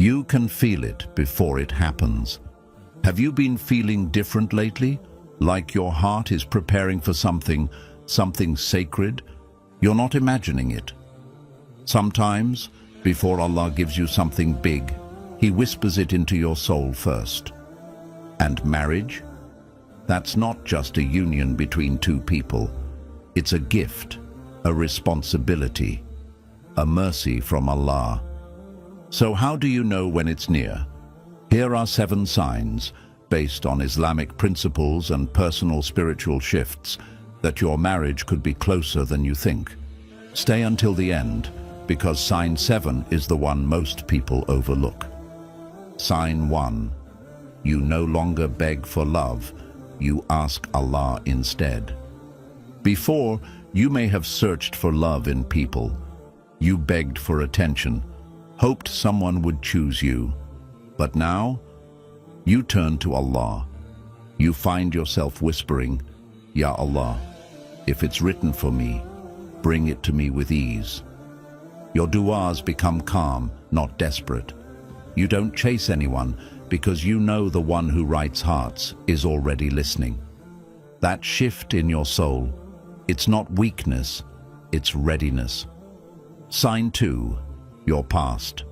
You can feel it before it happens. Have you been feeling different lately? Like your heart is preparing for something sacred? You're not imagining it. Sometimes, before Allah gives you something big, He whispers it into your soul first. And marriage? That's not just a union between two people. It's a gift, a responsibility, a mercy from Allah. So how do you know when it's near? Here are 7 signs, based on Islamic principles and personal spiritual shifts, that your marriage could be closer than you think. Stay until the end, because sign 7 is the one most people overlook. Sign 1. You no longer beg for love, you ask Allah instead. Before, you may have searched for love in people. You begged for attention, hoped someone would choose you. But now, you turn to Allah. You find yourself whispering, Ya Allah, if it's written for me, bring it to me with ease. Your du'as become calm, not desperate. You don't chase anyone because you know the one who writes hearts is already listening. That shift in your soul, it's not weakness, it's readiness. Sign 2, your past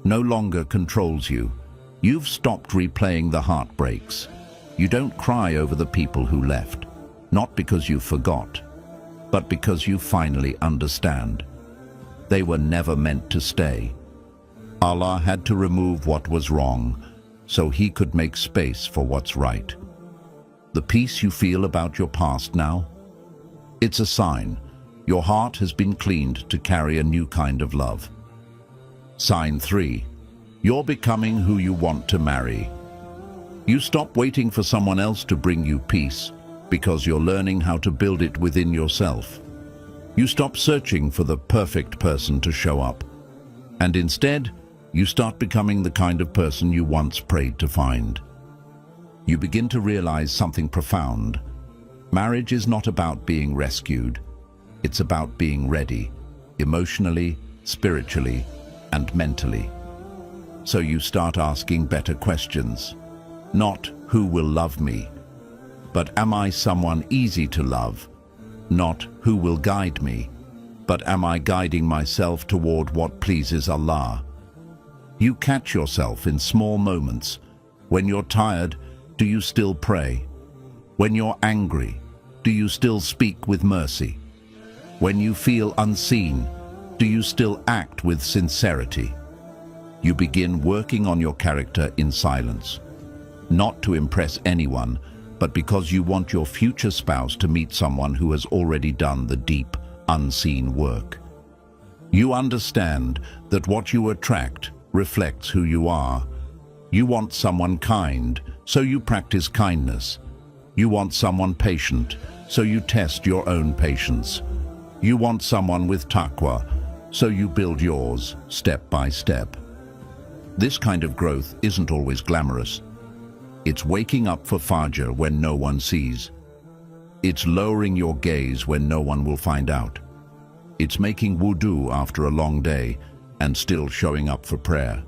no longer controls you. You've stopped replaying the heartbreaks. You don't cry over the people who left, not because you forgot, but because you finally understand. They were never meant to stay. Allah had to remove what was wrong, so He could make space for what's right. The peace you feel about your past now? It's a sign. Your heart has been cleaned to carry a new kind of love. Sign 3. You're becoming who you want to marry. You stop waiting for someone else to bring you peace, because you're learning how to build it within yourself. You stop searching for the perfect person to show up, and instead, you start becoming the kind of person you once prayed to find. You begin to realize something profound. Marriage is not about being rescued. It's about being ready, emotionally, spiritually, and mentally. So you start asking better questions. Not who will love me, but am I someone easy to love? Not who will guide me, but am I guiding myself toward what pleases Allah? You catch yourself in small moments. When you're tired, do you still pray? When you're angry, do you still speak with mercy? When you feel unseen, do you still act with sincerity? You begin working on your character in silence, not to impress anyone, but because you want your future spouse to meet someone who has already done the deep, unseen work. You understand that what you attract reflects who you are. You want someone kind, so you practice kindness. You want someone patient, so you test your own patience. You want someone with taqwa, so you build yours step by step. This kind of growth isn't always glamorous. It's waking up for Fajr when no one sees. It's lowering your gaze when no one will find out. It's making wudu after a long day and still showing up for prayer.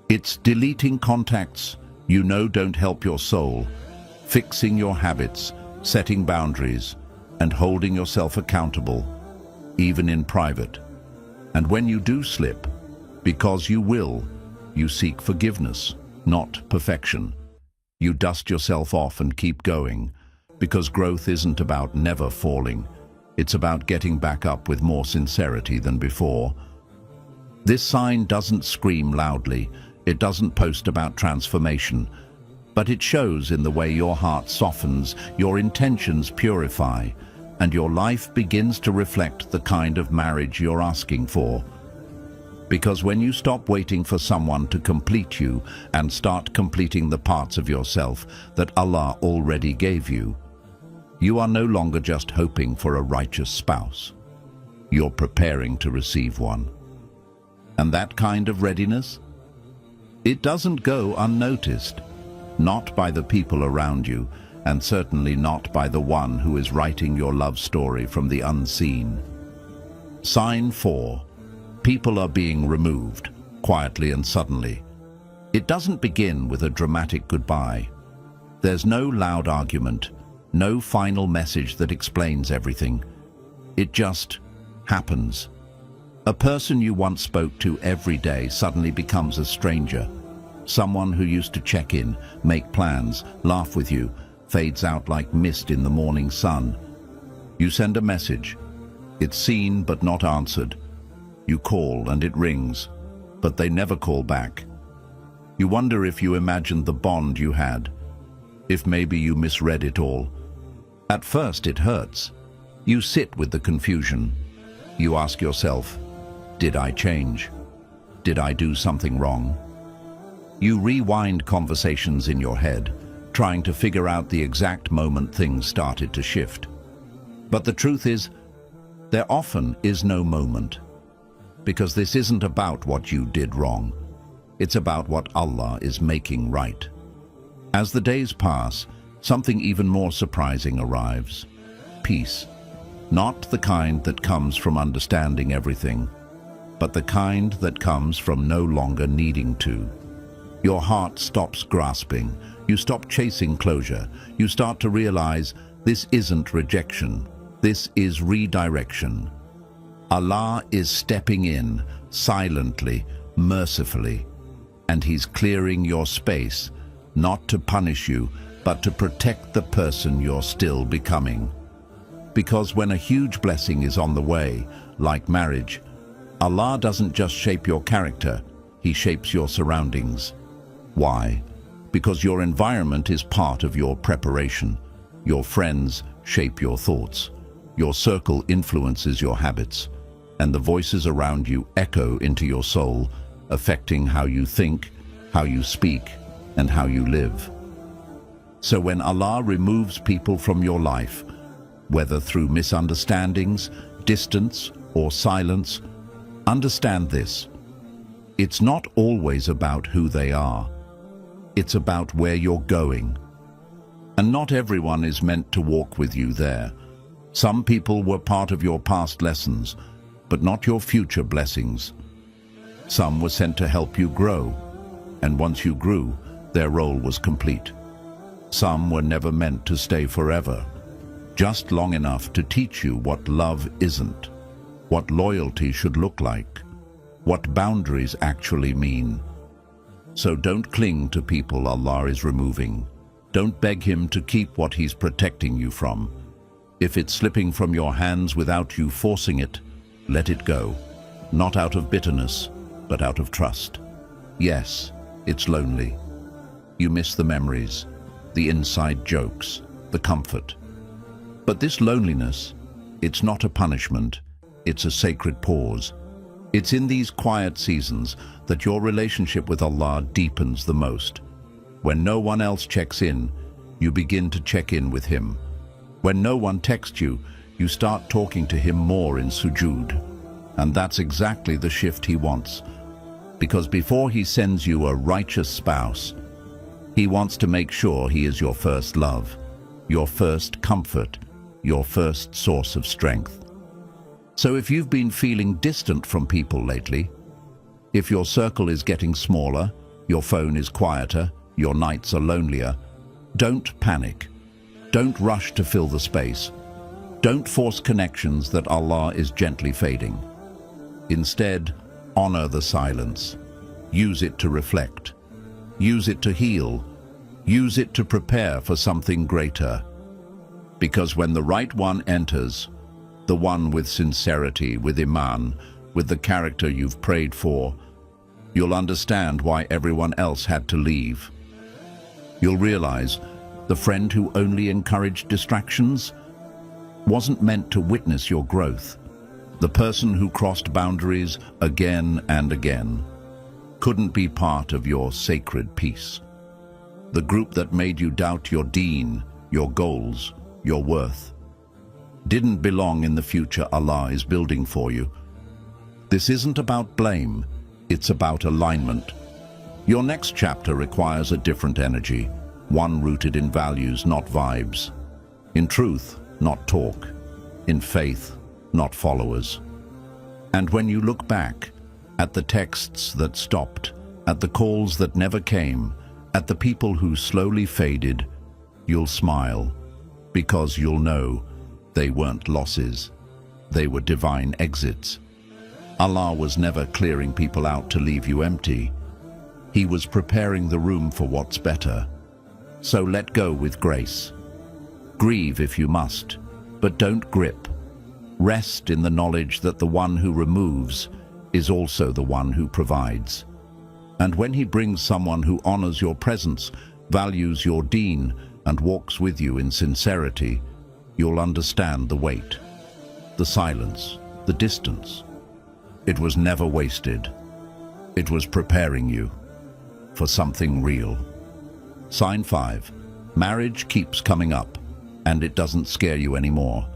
It's deleting contacts you know don't help your soul, fixing your habits, setting boundaries, and holding yourself accountable, even in private. And when you do slip, because you will, you seek forgiveness, not perfection. You dust yourself off and keep going, because growth isn't about never falling. It's about getting back up with more sincerity than before. This sign doesn't scream loudly. It doesn't post about transformation, but it shows in the way your heart softens, your intentions purify, and your life begins to reflect the kind of marriage you're asking for. Because when you stop waiting for someone to complete you and start completing the parts of yourself that Allah already gave you, you are no longer just hoping for a righteous spouse. You're preparing to receive one. And that kind of readiness? It doesn't go unnoticed, not by the people around you, and certainly not by the one who is writing your love story from the unseen. Sign 4. People are being removed. quietly and suddenly. It doesn't begin with a dramatic goodbye. There's no loud argument, no final message that explains everything. It just happens. A person you once spoke to every day suddenly becomes a stranger. Someone who used to check in, make plans, laugh with you, fades out like mist in the morning sun. You send a message. It's seen but not answered. You call and it rings, but they never call back. You wonder if you imagined the bond you had, if maybe you misread it all. At first it hurts. You sit with the confusion. You ask yourself, did I change? Did I do something wrong? You rewind conversations in your head, trying to figure out the exact moment things started to shift. But the truth is, there often is no moment. Because this isn't about what you did wrong. It's about what Allah is making right. As the days pass, something even more surprising arrives. Peace. Not the kind that comes from understanding everything, but the kind that comes from no longer needing to. Your heart stops grasping. You stop chasing closure. You start to realize this isn't rejection. This is redirection. Allah is stepping in, silently, mercifully, and He's clearing your space, not to punish you, but to protect the person you're still becoming. Because when a huge blessing is on the way, like marriage, Allah doesn't just shape your character, He shapes your surroundings. Why? Because your environment is part of your preparation. Your friends shape your thoughts. Your circle influences your habits. And the voices around you echo into your soul, affecting how you think, how you speak, and how you live. So when Allah removes people from your life, whether through misunderstandings, distance, or silence, understand this. It's not always about who they are. It's about where you're going. And not everyone is meant to walk with you there. Some people were part of your past lessons, but not your future blessings. Some were sent to help you grow, and once you grew, their role was complete. Some were never meant to stay forever, just long enough to teach you what love isn't, what loyalty should look like, what boundaries actually mean. So don't cling to people Allah is removing. Don't beg Him to keep what He's protecting you from. If it's slipping from your hands without you forcing it, let it go, not out of bitterness, but out of trust. Yes, it's lonely. You miss the memories, the inside jokes, the comfort. But this loneliness, it's not a punishment, it's a sacred pause. It's in these quiet seasons that your relationship with Allah deepens the most. When no one else checks in, you begin to check in with Him. When no one texts you, you start talking to Him more in sujood. And that's exactly the shift He wants. Because before He sends you a righteous spouse, He wants to make sure He is your first love, your first comfort, your first source of strength. So if you've been feeling distant from people lately, if your circle is getting smaller, your phone is quieter, your nights are lonelier, don't panic. Don't rush to fill the space. Don't force connections that Allah is gently fading. Instead, honor the silence. Use it to reflect. Use it to heal. Use it to prepare for something greater. Because when the right one enters, the one with sincerity, with iman, with the character you've prayed for, you'll understand why everyone else had to leave. You'll realize the friend who only encouraged distractions wasn't meant to witness your growth. The person who crossed boundaries again and again couldn't be part of your sacred peace. The group that made you doubt your deen, your goals, your worth, didn't belong in the future Allah is building for you. This isn't about blame, it's about alignment. Your next chapter requires a different energy, one rooted in values, not vibes, in truth, not talk, in faith, not followers. And when you look back, at the texts that stopped, at the calls that never came, at the people who slowly faded, you'll smile, because you'll know they weren't losses. They were divine exits. Allah was never clearing people out to leave you empty. He was preparing the room for what's better. So let go with grace. Grieve if you must, but don't grip. Rest in the knowledge that the one who removes is also the one who provides. And when he brings someone who honors your presence, values your deen, and walks with you in sincerity, you'll understand the weight, the silence, the distance. It was never wasted. It was preparing you for something real. Sign 5. Marriage keeps coming up, and it doesn't scare you anymore.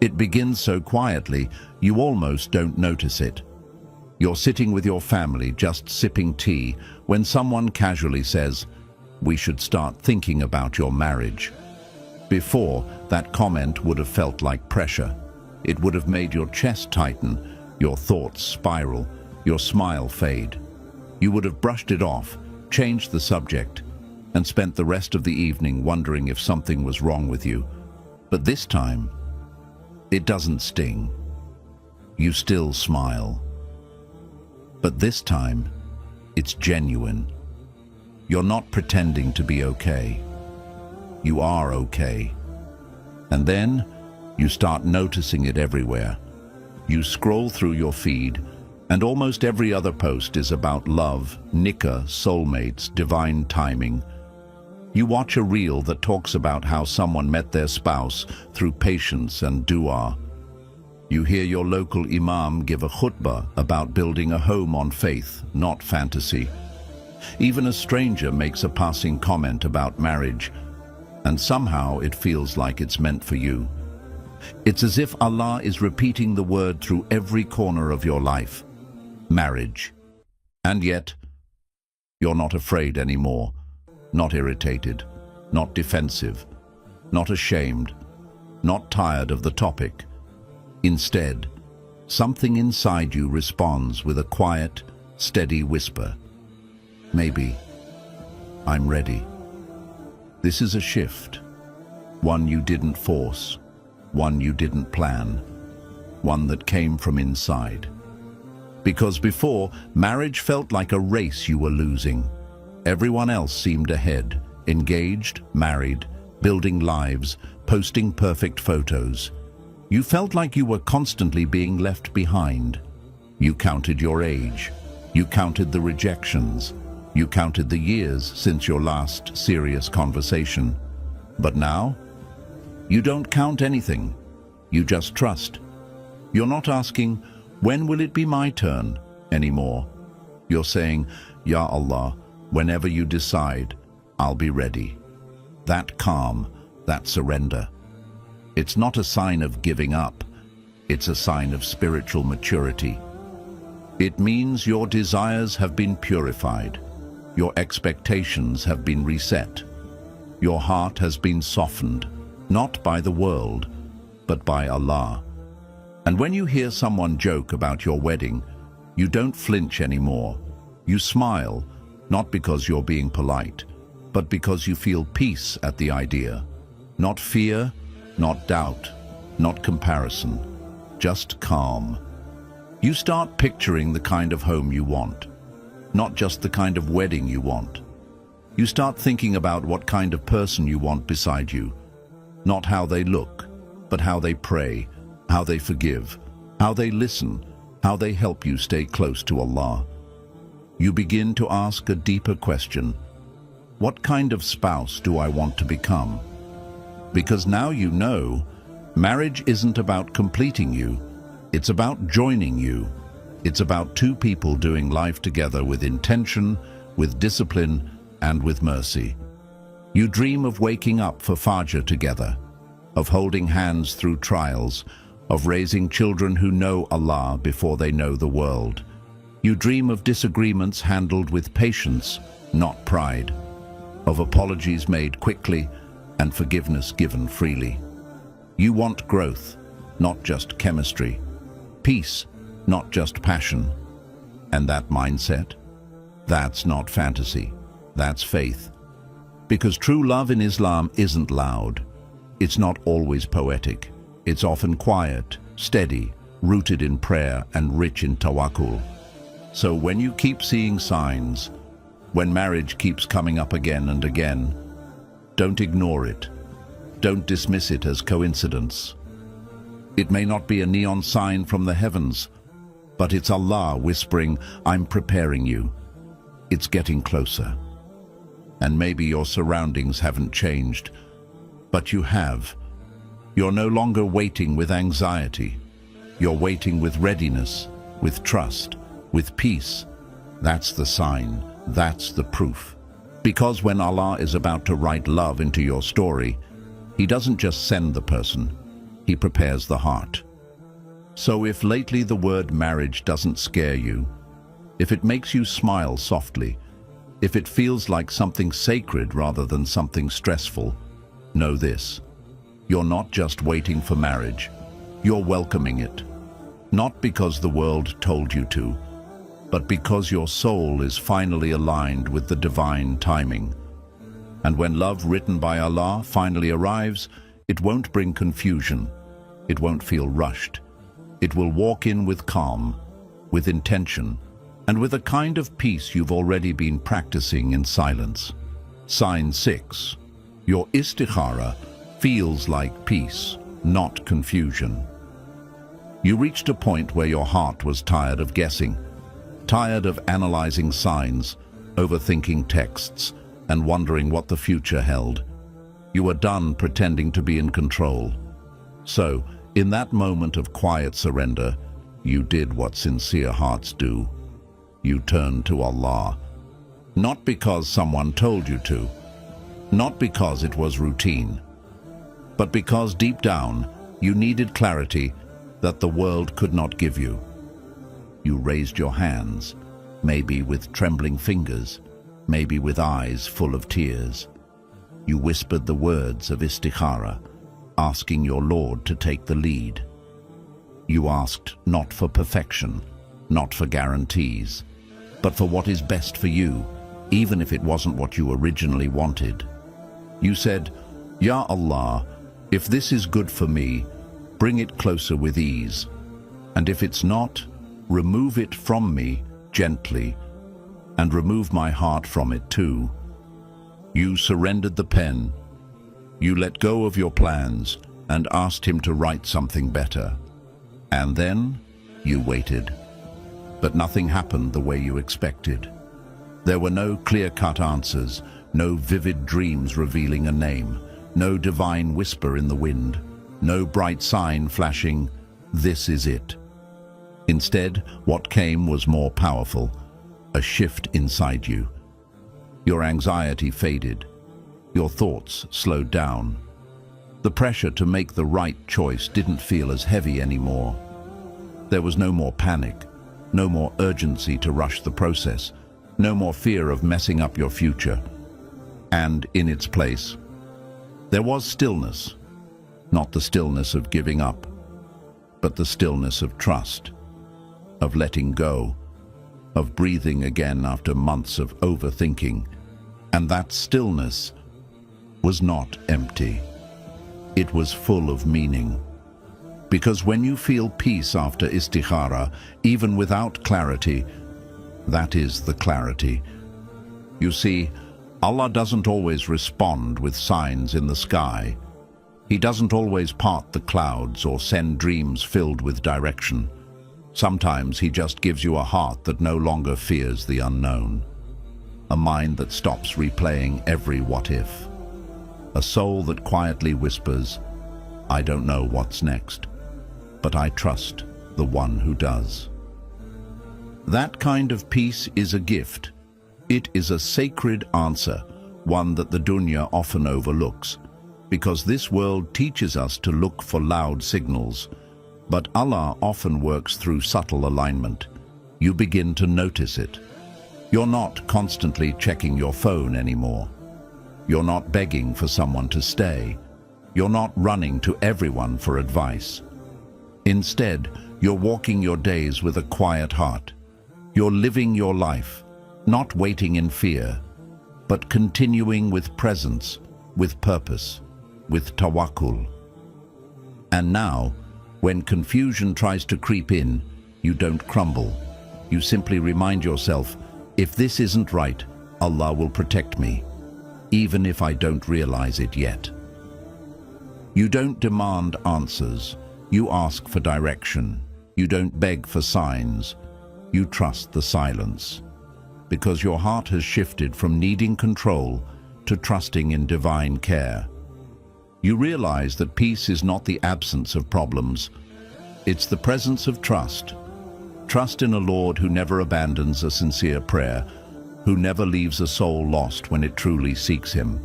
It begins so quietly, you almost don't notice it. You're sitting with your family, just sipping tea, when someone casually says, "We should start thinking about your marriage." Before, that comment would have felt like pressure. It would have made your chest tighten, your thoughts spiral, your smile fade. You would have brushed it off, changed the subject, and spent the rest of the evening wondering if something was wrong with you. But this time, it doesn't sting. You still smile. But this time, it's genuine. You're not pretending to be okay. You are okay. And then, you start noticing it everywhere. You scroll through your feed, and almost every other post is about love, nikah, soulmates, divine timing. You watch a reel that talks about how someone met their spouse through patience and dua. You hear your local imam give a khutbah about building a home on faith, not fantasy. Even a stranger makes a passing comment about marriage, and somehow it feels like it's meant for you. It's as if Allah is repeating the word through every corner of your life. Marriage. And yet, you're not afraid anymore, not irritated, not defensive, not ashamed, not tired of the topic. Instead, something inside you responds with a quiet, steady whisper. Maybe. I'm ready. This is a shift. One you didn't force. One you didn't plan. One that came from inside. Because before, marriage felt like a race you were losing. Everyone else seemed ahead, engaged, married, building lives, posting perfect photos. You felt like you were constantly being left behind. You counted your age. You counted the rejections. You counted the years since your last serious conversation. But now, you don't count anything. You just trust. You're not asking, "When will it be my turn?" anymore. You're saying, "Ya Allah, whenever you decide, I'll be ready." That calm, that surrender. It's not a sign of giving up. It's a sign of spiritual maturity. It means your desires have been purified. Your expectations have been reset. Your heart has been softened, not by the world, but by Allah. And when you hear someone joke about your wedding, you don't flinch anymore. You smile, not because you're being polite, but because you feel peace at the idea. Not fear, not doubt, not comparison, just calm. You start picturing the kind of home you want, not just the kind of wedding you want. You start thinking about what kind of person you want beside you, not how they look, but how they pray, how they forgive, how they listen, how they help you stay close to Allah. You begin to ask a deeper question. What kind of spouse do I want to become? Because now you know, marriage isn't about completing you, it's about joining you. It's about two people doing life together with intention, with discipline, and with mercy. You dream of waking up for Fajr together, of holding hands through trials, of raising children who know Allah before they know the world. You dream of disagreements handled with patience, not pride, of apologies made quickly, and forgiveness given freely. You want growth, not just chemistry. Peace, not just passion. And that mindset? That's not fantasy. That's faith. Because true love in Islam isn't loud. It's not always poetic. It's often quiet, steady, rooted in prayer and rich in tawakkul. So when you keep seeing signs, when marriage keeps coming up again and again, don't ignore it. Don't dismiss it as coincidence. It may not be a neon sign from the heavens, but it's Allah whispering, "I'm preparing you." It's getting closer. And maybe your surroundings haven't changed, but you have. You're no longer waiting with anxiety. You're waiting with readiness, with trust, with peace. That's the sign. That's the proof. Because when Allah is about to write love into your story, He doesn't just send the person, He prepares the heart. So if lately the word marriage doesn't scare you, if it makes you smile softly, if it feels like something sacred rather than something stressful, know this: you're not just waiting for marriage, you're welcoming it. Not because the world told you to, but because your soul is finally aligned with the divine timing. And when love written by Allah finally arrives, it won't bring confusion, it won't feel rushed. It will walk in with calm, with intention, and with a kind of peace you've already been practicing in silence. Sign 6. Your istikhara feels like peace, not confusion. You reached a point where your heart was tired of guessing, tired of analyzing signs, overthinking texts, and wondering what the future held. You were done pretending to be in control. So, in that moment of quiet surrender, you did what sincere hearts do. You turned to Allah. Not because someone told you to, not because it was routine, but because deep down you needed clarity that the world could not give you. You raised your hands, maybe with trembling fingers, maybe with eyes full of tears. You whispered the words of istikhara, asking your Lord to take the lead. You asked not for perfection, not for guarantees, but for what is best for you, even if it wasn't what you originally wanted. You said, "Ya Allah, if this is good for me, bring it closer with ease. And if it's not, remove it from me gently, and remove my heart from it too." You surrendered the pen. You let go of your plans and asked Him to write something better. And then you waited. But nothing happened the way you expected. There were no clear-cut answers, no vivid dreams revealing a name, no divine whisper in the wind, no bright sign flashing, "This is it." Instead, what came was more powerful, a shift inside you. Your anxiety faded. Your thoughts slowed down. The pressure to make the right choice didn't feel as heavy anymore. There was no more panic, no more urgency to rush the process, no more fear of messing up your future. And in its place, there was stillness, not the stillness of giving up, but the stillness of trust, of letting go, of breathing again after months of overthinking. And that stillness was not empty. It was full of meaning. Because when you feel peace after istikhara, even without clarity, that is the clarity. You see, Allah doesn't always respond with signs in the sky. He doesn't always part the clouds or send dreams filled with direction. Sometimes He just gives you a heart that no longer fears the unknown, a mind that stops replaying every what if, a soul that quietly whispers, "I don't know what's next, but I trust the one who does." That kind of peace is a gift. It is a sacred answer, one that the dunya often overlooks, because this world teaches us to look for loud signals. But Allah often works through subtle alignment. You begin to notice it. You're not constantly checking your phone anymore. You're not begging for someone to stay. You're not running to everyone for advice. Instead, you're walking your days with a quiet heart. You're living your life, not waiting in fear, but continuing with presence, with purpose, with tawakkul. And now, when confusion tries to creep in, you don't crumble. You simply remind yourself, if this isn't right, Allah will protect me, even if I don't realize it yet. You don't demand answers. You ask for direction. You don't beg for signs. You trust the silence. Because your heart has shifted from needing control to trusting in divine care. You realize that peace is not the absence of problems. It's the presence of trust. Trust in a Lord who never abandons a sincere prayer, who never leaves a soul lost when it truly seeks Him.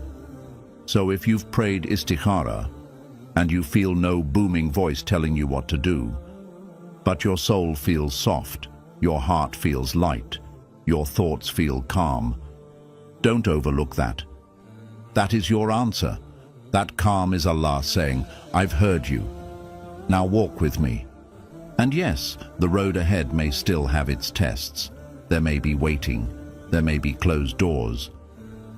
So if you've prayed istikhara, and you feel no booming voice telling you what to do, but your soul feels soft, your heart feels light, your thoughts feel calm, don't overlook that. That is your answer. That calm is Allah saying, I've heard you. Now walk with me. And yes, the road ahead may still have its tests. There may be waiting. There may be closed doors.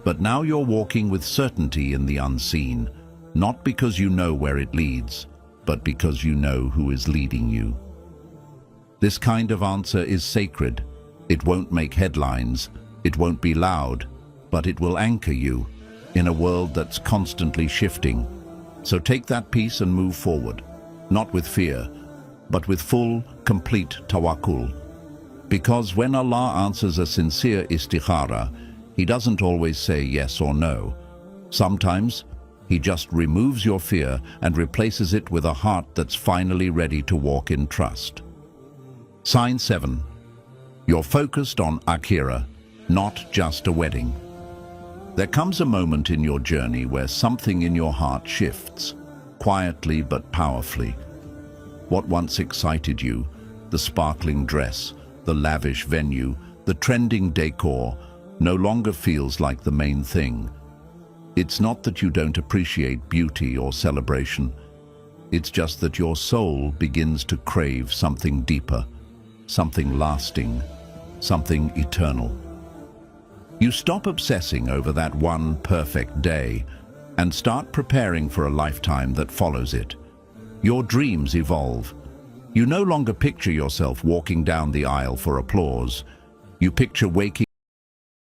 But now you're walking with certainty in the unseen, not because you know where it leads, but because you know who is leading you. This kind of answer is sacred. It won't make headlines. It won't be loud, but it will anchor you in a world that's constantly shifting. So take that peace and move forward, not with fear, but with full, complete tawakkul. Because when Allah answers a sincere istikhara, He doesn't always say yes or no. Sometimes He just removes your fear and replaces it with a heart that's finally ready to walk in trust. Sign 7. You're focused on akhirah, not just a wedding. There comes a moment in your journey where something in your heart shifts, quietly but powerfully. What once excited you, the sparkling dress, the lavish venue, the trending decor, no longer feels like the main thing. It's not that you don't appreciate beauty or celebration. It's just that your soul begins to crave something deeper, something lasting, something eternal. You stop obsessing over that one perfect day and start preparing for a lifetime that follows it. Your dreams evolve. You no longer picture yourself walking down the aisle for applause. You picture waking